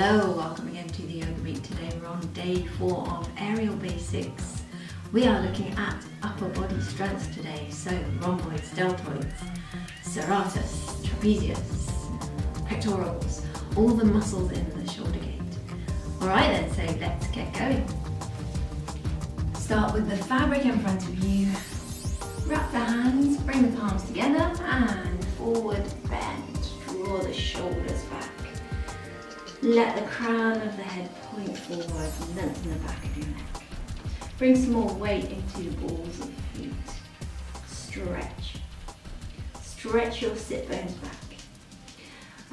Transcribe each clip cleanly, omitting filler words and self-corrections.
Hello, welcome again to the Yoga Beat. Today we're on day 4 of aerial basics. We are looking at upper body strength today. So rhomboids, deltoids, serrates, trapezius, pectorals, all the muscles in the shoulder gate. Alright then, so let's get going. Start with the fabric in front of you. Wrap the hands, bring the palms together and forward bend. Draw the shoulders back. Let the crown of the head point forward, lengthen the back of your neck. Bring some more weight into the balls of the feet. Stretch. Stretch your sit bones back.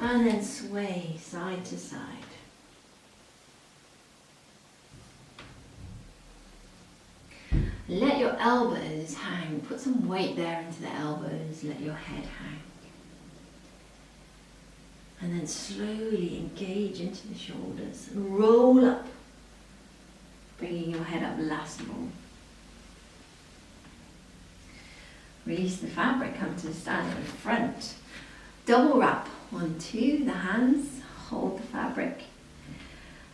And then sway side to side. Let your elbows hang. Put some weight there into the elbows. Let your head hang. And then slowly engage into the shoulders and roll up, bringing your head up last of all. Release the fabric, come to stand in front. Double wrap onto the hands, hold the fabric.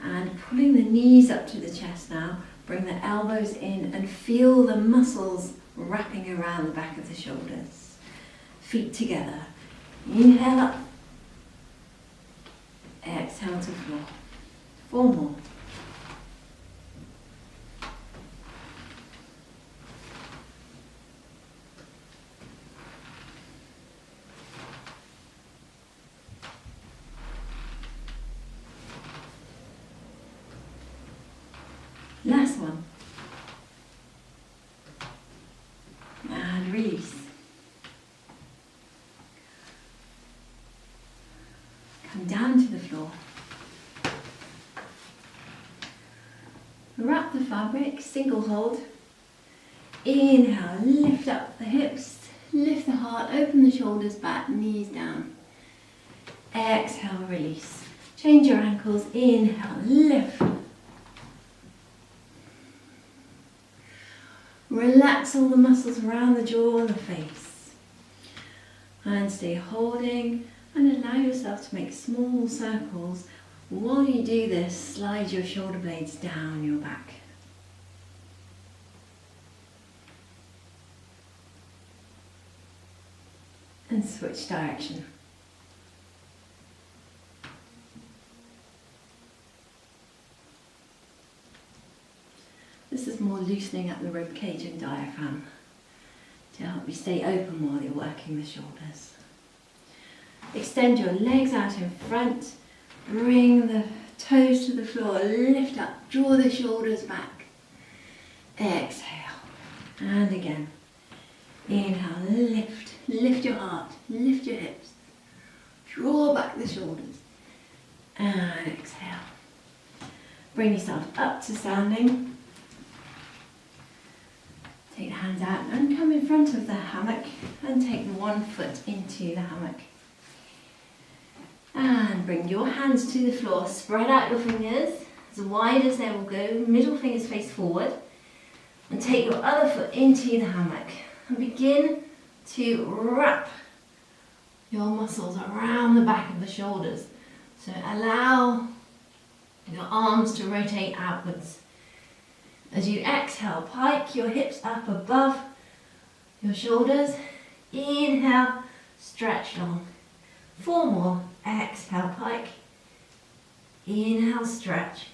And pulling the knees up to the chest now, bring the elbows in and feel the muscles wrapping around the back of the shoulders. Feet together. Inhale up. Exhale to floor. 4 more. Last one. And release. Come down to the floor. Wrap the fabric, single hold. Inhale, lift up the hips, lift the heart, open the shoulders back, knees down. Exhale, release. Change your ankles, inhale, lift. Relax all the muscles around the jaw and the face. And stay holding. And allow yourself to make small circles. While you do this, slide your shoulder blades down your back. And switch direction. This is more loosening up the rib cage and diaphragm to help you stay open while you're working the shoulders. Extend your legs out in front, bring the toes to the floor, lift up, draw the shoulders back. Exhale, and again. Inhale, lift your heart, lift your hips, draw back the shoulders, and exhale. Bring yourself up to standing. Take the hands out and come in front of the hammock and take one foot into the hammock. And bring your hands to the floor, spread out your fingers as wide as they will go, middle fingers face forward, and take your other foot into the hammock and begin to wrap your muscles around the back of the shoulders. So allow your arms to rotate outwards. As you exhale, pike your hips up above your shoulders. Inhale, stretch long. 4 more. Exhale, pike. Inhale, stretch.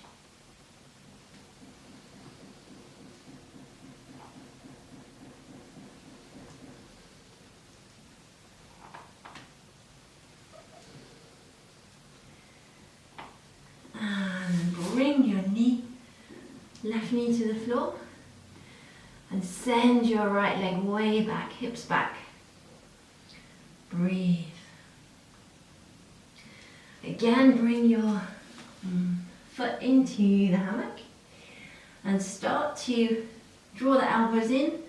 And bring your left knee to the floor. And send your right leg way back, hips back. Breathe. Again, bring your foot into the hammock and start to draw the elbows in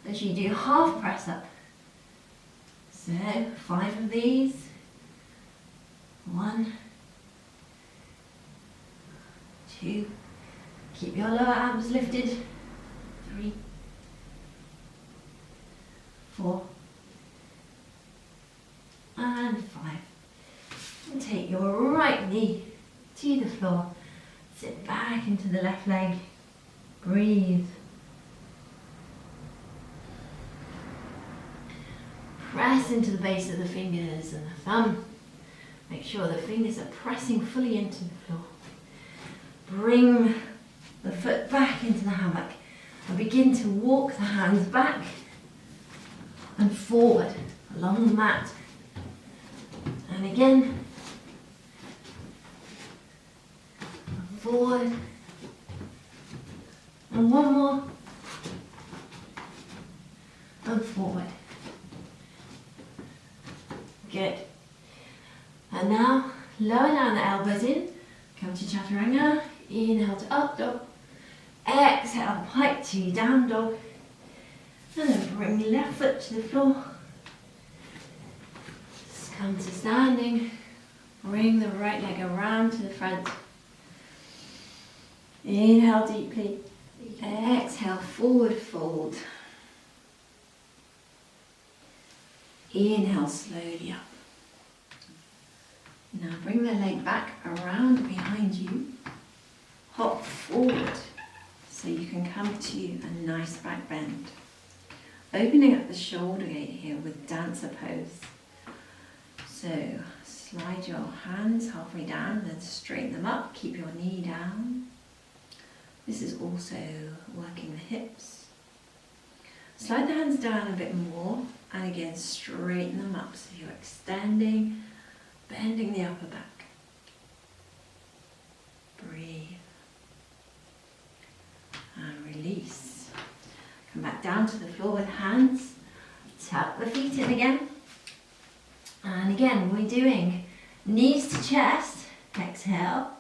as you do half press up. So 5 of these. 1, 2, keep your lower abs lifted. 3, 4, and 5. And take your right knee to the the floor. Sit back into the left leg. Breathe. Press into the base of the fingers and the thumb. Make sure the fingers are pressing fully into the floor. Bring the foot back into the hammock and begin to walk the hands back and forward along the mat. And again, forward, and one more, and forward. Good. And now, lower down the elbows in, come to Chaturanga, inhale to up dog, exhale, pike to down dog, and then bring left foot to the floor. Just come to standing, bring the right leg around to the front. Inhale deeply, exhale, forward fold. Inhale slowly up. Now bring the leg back around behind you. Hop forward so you can come to a nice back bend. Opening up the shoulder gate here with dancer pose. So slide your hands halfway down, then straighten them up. Keep your knee down. This is also working the hips. Slide the hands down a bit more, and again straighten them up so you're extending, bending the upper back. Breathe. And release. Come back down to the floor with hands. Tuck the feet in again. And again, we're doing knees to chest. Exhale.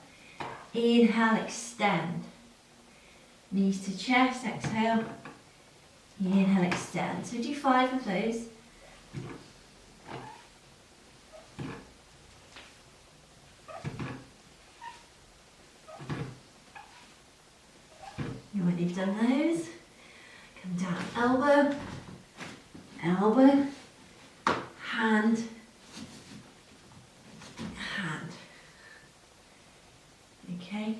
Inhale, extend. Knees to chest, exhale. Inhale, extend. So do 5 of those. And when you've done those, come down, elbow, elbow, hand, hand. Okay,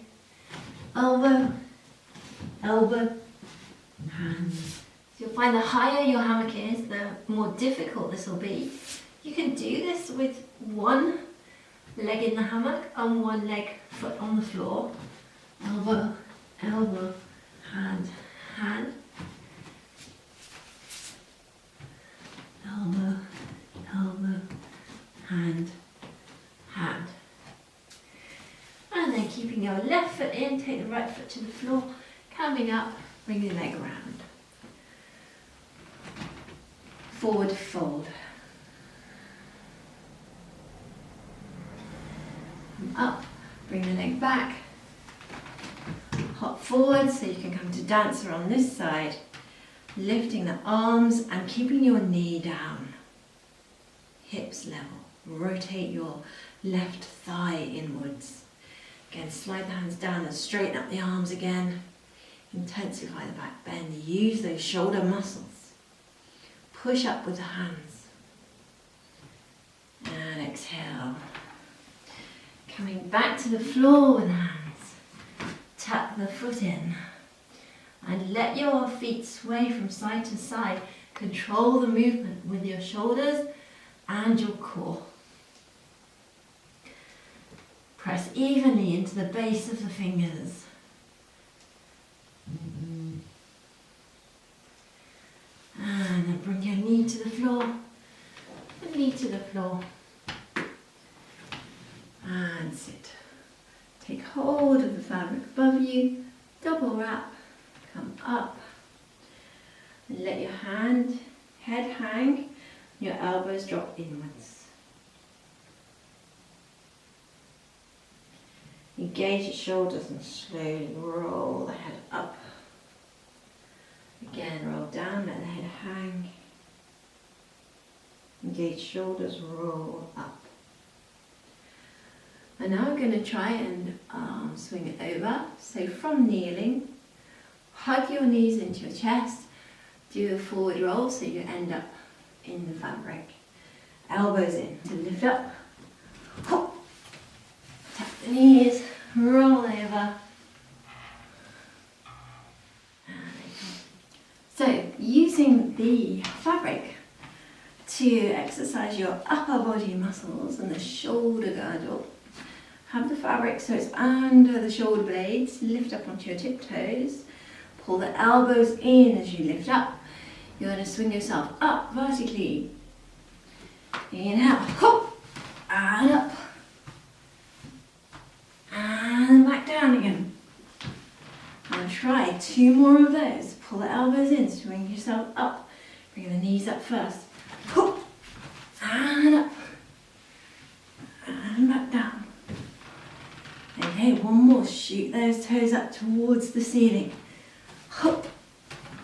elbow, elbow, hand. So you'll find the higher your hammock is, the more difficult this will be. You can do this with one leg in the hammock and one leg foot on the floor. Elbow, elbow, hand, hand. Elbow, elbow, hand, hand. And then keeping your left foot in, take the right foot to the floor, coming up, bring your leg around. Forward fold. Up, bring the leg back. Hop forward so you can come to dancer on this side. Lifting the arms and keeping your knee down. Hips level. Rotate your left thigh inwards. Again, slide the hands down and straighten up the arms again. Intensify the back bend. Use those shoulder muscles. Push up with the hands. And exhale. Coming back to the floor with the hands. Tuck the foot in. And let your feet sway from side to side. Control the movement with your shoulders and your core. Press evenly into the base of the fingers. And then bring your knee to the floor. The knee to the floor. And sit. Take hold of the fabric above you. Double wrap. Come up. And let your head hang. Your elbows drop inwards. Engage your shoulders and slowly roll the head up. Again, roll down, let the head hang. Engage shoulders, roll up. And now we're going to try and swing it over. So from kneeling, hug your knees into your chest. Do a forward roll so you end up in the fabric. Elbows in to lift up. Hop. Tap the knees, using the fabric to exercise your upper body muscles and the shoulder girdle. Have the fabric so it's under the shoulder blades, lift up onto your tiptoes, pull the elbows in as you lift up. You're going to swing yourself up vertically. Inhale, hop, and up, and back down again. And try 2 more of those. Pull the elbows in, swing yourself up, bring the knees up first. Hop, and up, and back down. Okay, one more. Shoot those toes up towards the ceiling. Hop,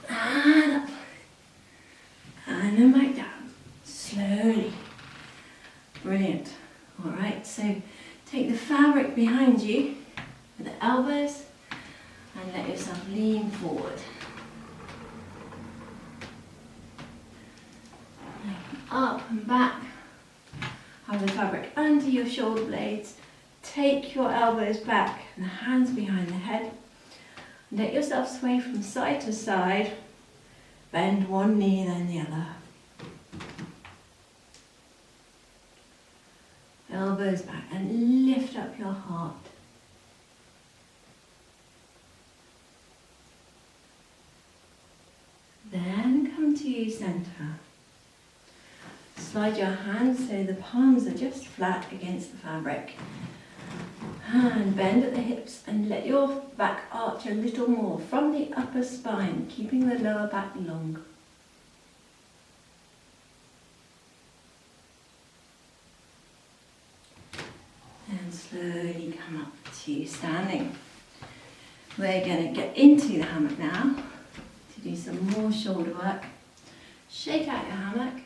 and up, and then back down. Slowly. Brilliant. Alright, so take the fabric behind you with the elbows and let yourself lean forward. Up and back. Have the fabric under your shoulder blades. Take your elbows back and the hands behind the head. Let yourself sway from side to side. Bend one knee then the other. Elbows back and lift up your heart. Then come to center. Slide your hands so the palms are just flat against the fabric. And bend at the hips and let your back arch a little more from the upper spine, keeping the lower back long. And slowly come up to standing. We're going to get into the hammock now to do some more shoulder work. Shake out your hammock,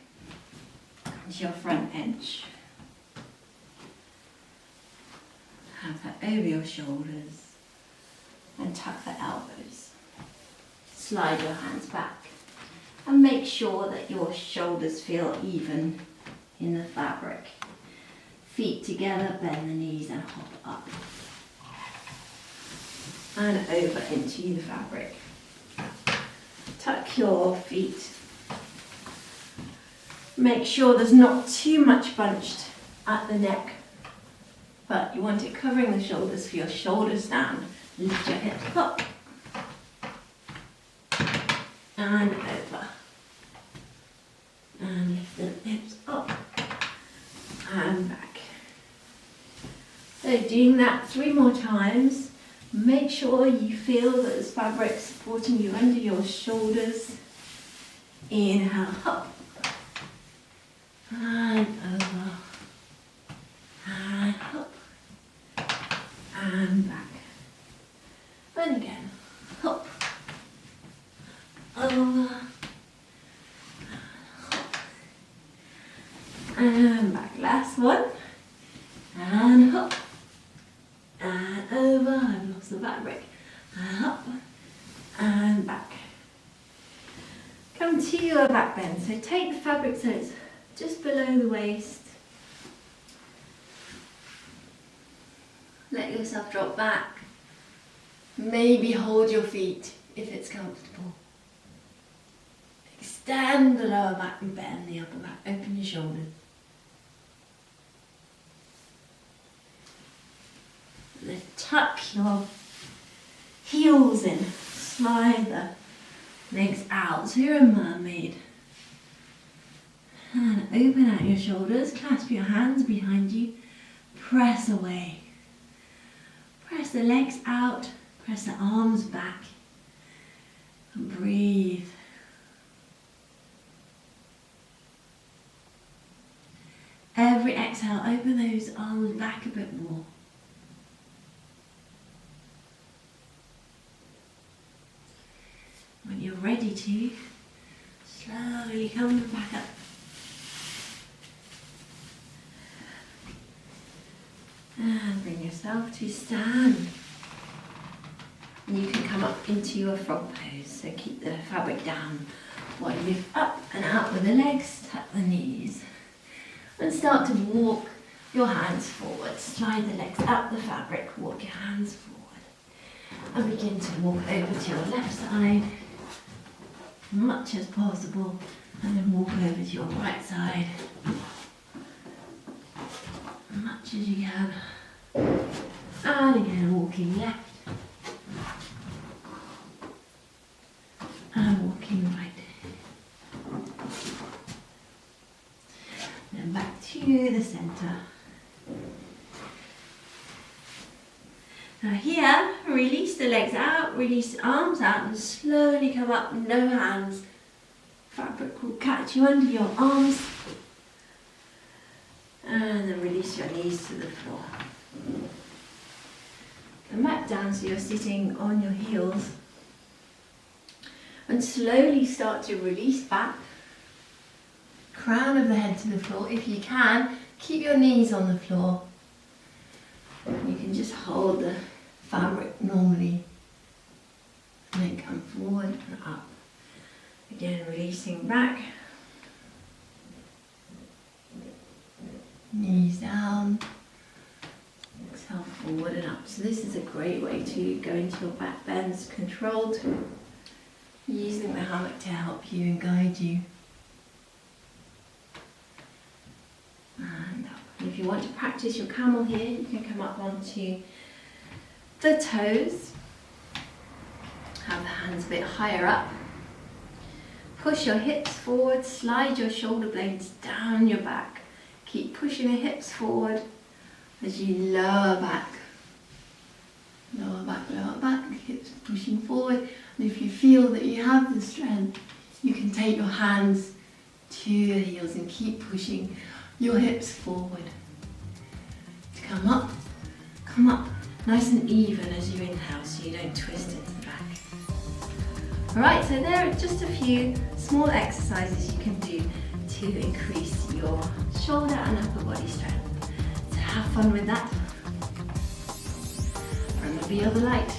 come to your front edge. Have that over your shoulders and tuck the elbows. Slide your hands back and make sure that your shoulders feel even in the fabric. Feet together, bend the knees and hop up. And over into the fabric. Tuck your feet. Make sure there's not too much bunched at the neck, but you want it covering the shoulders for your shoulders down. Lift your hips up. And over. And lift the hips up. And back. So doing that 3 more times. Make sure you feel that there's fabric supporting you under your shoulders. Inhale, up. And over. And up. And back. And again. Up. Over. Up. And back. Last one. And up. And over. I've lost the fabric. And up. And back. Come to your back bend. So take the fabric so it's just below the waist. Let yourself drop back. Maybe hold your feet if it's comfortable. Extend the lower back and bend the upper back. Open your shoulders. And then tuck your heels in. Slide the legs out so you're a mermaid. And open out your shoulders. Clasp your hands behind you. Press away. Press the legs out, press the arms back, and breathe. Every exhale, open those arms back a bit more. When you're ready to, slowly come back up. And bring yourself to stand. And you can come up into your frog pose, so keep the fabric down while you move up and out with the legs, tuck the knees. And start to walk your hands forward. Slide the legs up the fabric, walk your hands forward. And begin to walk over to your left side. much as possible, and then walk over to your right side as much as you can. And again, walking left and walking right. Then back to the centre. Now here, release the legs out, release the arms out, and slowly come up, no hands. Fabric will catch you under your arms. And then release your knees to the floor. Come back down so you're sitting on your heels. And slowly start to release back. Crown of the head to the floor. If you can, keep your knees on the floor. You can just hold the fabric normally. And then come forward and up. Again, releasing back. Knees down. Exhale forward and up. So this is a great way to go into your back bends controlled. Using the hammock to help you and guide you. And up. And if you want to practice your camel here, you can come up onto the toes. Have the hands a bit higher up. Push your hips forward, slide your shoulder blades down your back. Keep pushing the hips forward as you lower back. Lower back, hips pushing forward. And if you feel that you have the strength, you can take your hands to your heels and keep pushing your hips forward. Come up, nice and even as you inhale so you don't twist into the back. Alright, so there are just a few small exercises you can do to increase your shoulder and upper body strength. So have fun with that. Remember, you're the light.